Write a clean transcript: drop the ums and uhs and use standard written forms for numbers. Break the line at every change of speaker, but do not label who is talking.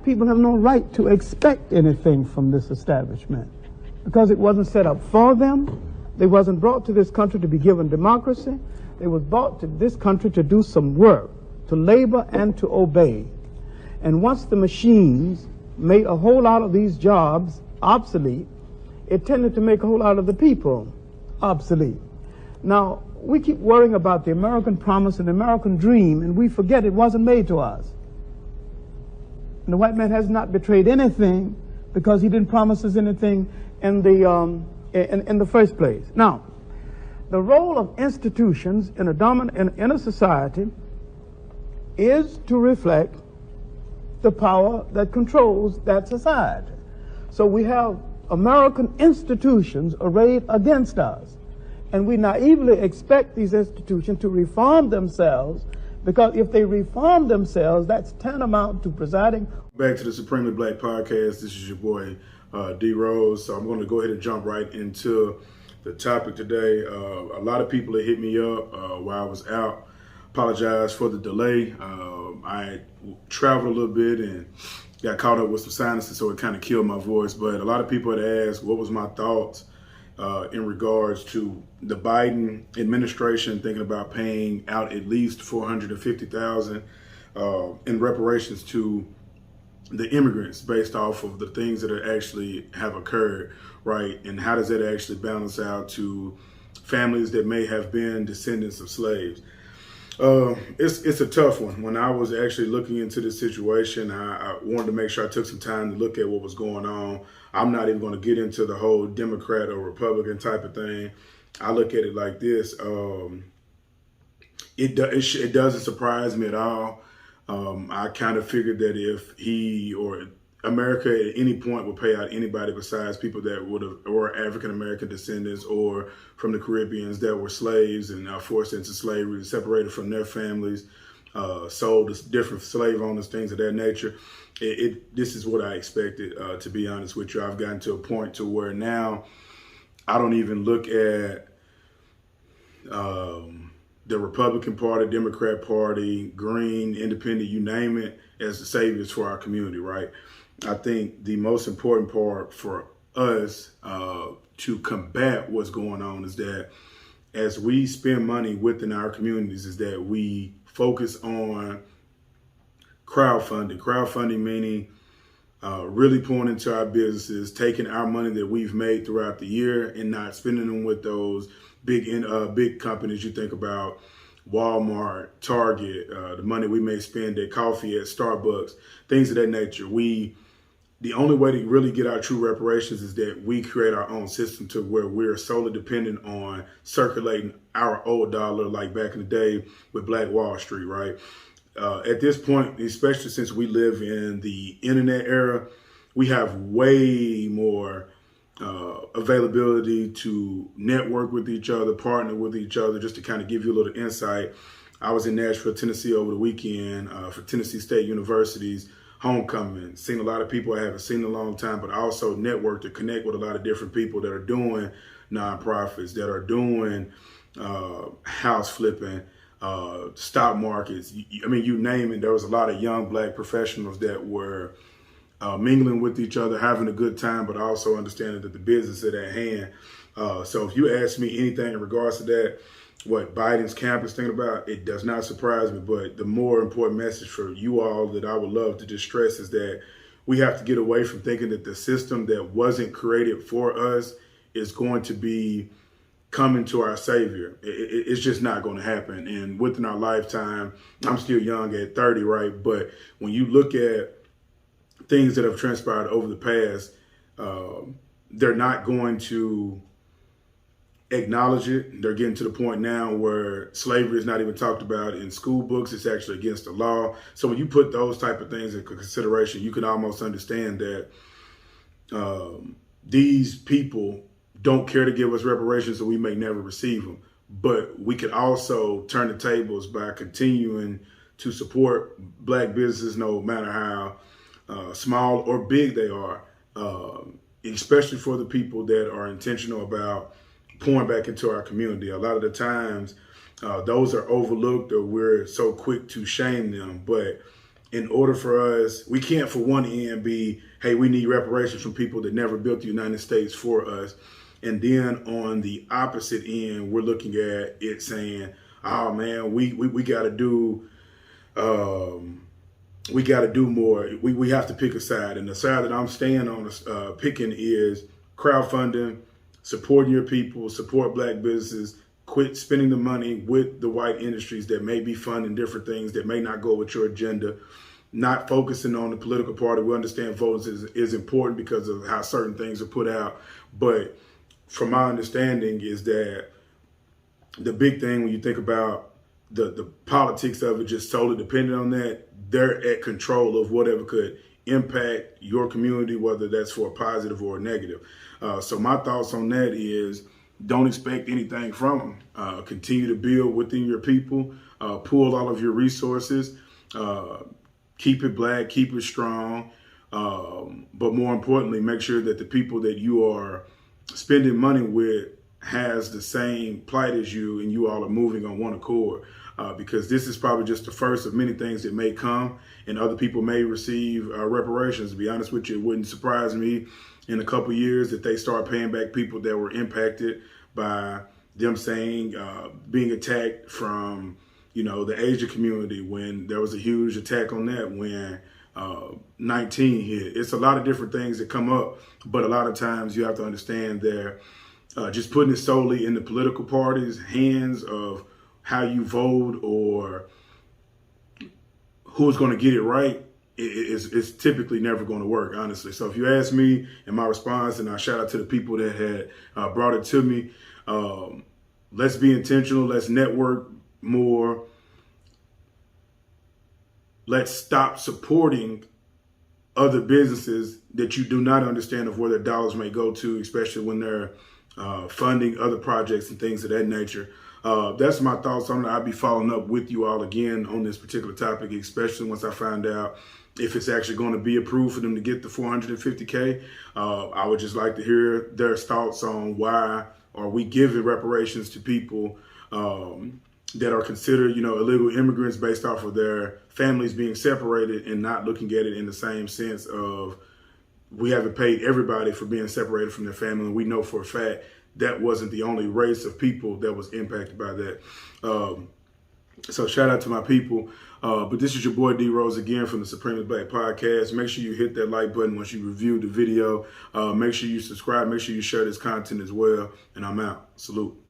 black people have no right to expect anything from this establishment because it wasn't set up for them. They wasn't brought to this country to be given democracy. They was brought to this country to do some work, to labor and to obey. And once the machines made a whole lot of these jobs obsolete, it tended to make a whole lot of the people obsolete. Now, we keep worrying about the American promise and the American dream, and we forget it wasn't made to us. And the white man has not betrayed anything because he didn't promise us anything in the first place. Now, the role of institutions in a society is to reflect the power that controls that society. So we have American institutions arrayed against us, and we naively expect these institutions to reform themselves, because if they reform themselves, that's tantamount to presiding.
Back to the Supremely Black Podcast. This is your boy, D Rose. So I'm going to go ahead and jump right into the topic today. A lot of people have hit me up while I was out. Apologize for the delay. I traveled a little bit and got caught up with some sinuses, so it kind of killed my voice. But a lot of people had asked what was my thoughts in regards to the Biden administration thinking about paying out at least $450,000 in reparations to the immigrants based off of the things that actually have occurred, right? And how does that actually balance out to families that may have been descendants of slaves? It's a tough one. When I was actually looking into this situation, I wanted to make sure I took some time to look at what was going on. I'm not even going to get into the whole Democrat or Republican type of thing. I look at it like this. It doesn't surprise me at all. I kind of figured that if he or America at any point would pay out anybody besides people that would have, or African-American descendants or from the Caribbeans that were slaves and forced into slavery, separated from their families, sold to different slave owners, things of that nature. This is what I expected, to be honest with you. I've gotten to a point to where now I don't even look at the Republican Party, Democrat Party, Green, Independent, you name it, as the saviors for our community, right? I think the most important part for us to combat what's going on is that as we spend money within our communities, is that we focus on crowdfunding meaning really pouring into our businesses, taking our money that we've made throughout the year and not spending them with those big companies. You think about Walmart, Target, the money we may spend at coffee at Starbucks, things of that nature. The only way to really get our true reparations is that we create our own system to where we're solely dependent on circulating our old dollar, like back in the day with Black Wall Street, right? At this point, especially since we live in the internet era, we have way more availability to network with each other, partner with each other. Just to kind of give you a little insight, I was in Nashville, Tennessee over the weekend for Tennessee State University's homecoming. Seen a lot of people I haven't seen in a long time, but also network to connect with a lot of different people that are doing nonprofits, that are doing house flipping, stock markets. I mean, you name it. There was a lot of young Black professionals that were mingling with each other, having a good time, but also understanding that the business is at hand. So if you ask me anything in regards to that, what Biden's camp is thinking about, it does not surprise me. But the more important message for you all that I would love to just stress is that we have to get away from thinking that the system that wasn't created for us is going to be coming to our savior. It's just not going to happen. And within our lifetime, I'm still young at 30, right? But when you look at things that have transpired over the past, they're not going to acknowledge it. They're getting to the point now where slavery is not even talked about in school books. It's actually against the law. So when you put those type of things into consideration, you can almost understand that these people don't care to give us reparations, so we may never receive them. But we could also turn the tables by continuing to support Black businesses, no matter how small or big they are, especially for the people that are intentional about pouring back into our community. A lot of the times, those are overlooked, or we're so quick to shame them. But in order for us, we can't for one end be, hey, we need reparations from people that never built the United States for us. And then on the opposite end, we're looking at it saying, oh man, we got to do, we got to do more. We have to pick a side. And the side that I'm staying on, picking is crowdfunding, supporting your people, support black businesses, quit spending the money with the white industries that may be funding different things that may not go with your agenda, not focusing on the political party. We understand votes is important because of how certain things are put out. But from my understanding is that the big thing when you think about the politics of it, just solely dependent on that, they're at control of whatever could impact your community, whether that's for a positive or a negative. So my thoughts on that is don't expect anything from them. Continue to build within your people, pull all of your resources, keep it black, keep it strong. But more importantly, make sure that the people that you are spending money with has the same plight as you and you all are moving on one accord. Because this is probably just the first of many things that may come and other people may receive reparations. To be honest with you, it wouldn't surprise me in a couple years that they start paying back people that were impacted by them saying being attacked from, the Asian community when there was a huge attack on that when 19 hit. It's a lot of different things that come up, but a lot of times you have to understand they're just putting it solely in the political parties' hands of how you vote or who's going to get it right. It's typically never going to work, honestly. So if you ask me in my response, and I shout out to the people that had brought it to me, let's be intentional. Let's network more. Let's stop supporting other businesses that you do not understand of where their dollars may go to, especially when they're funding other projects and things of that nature. That's my thoughts on it. I'll be following up with you all again on this particular topic, especially once I find out if it's actually going to be approved for them to get the $450K. I would just like to hear their thoughts on why are we giving reparations to people that are considered, illegal immigrants based off of their families being separated and not looking at it in the same sense of we haven't paid everybody for being separated from their family. And we know for a fact that wasn't the only race of people that was impacted by that. So shout out to my people. But this is your boy D Rose again from the Supremely Black Podcast. Make sure you hit that like button once you review the video. Make sure you subscribe. Make sure you share this content as well. And I'm out. Salute.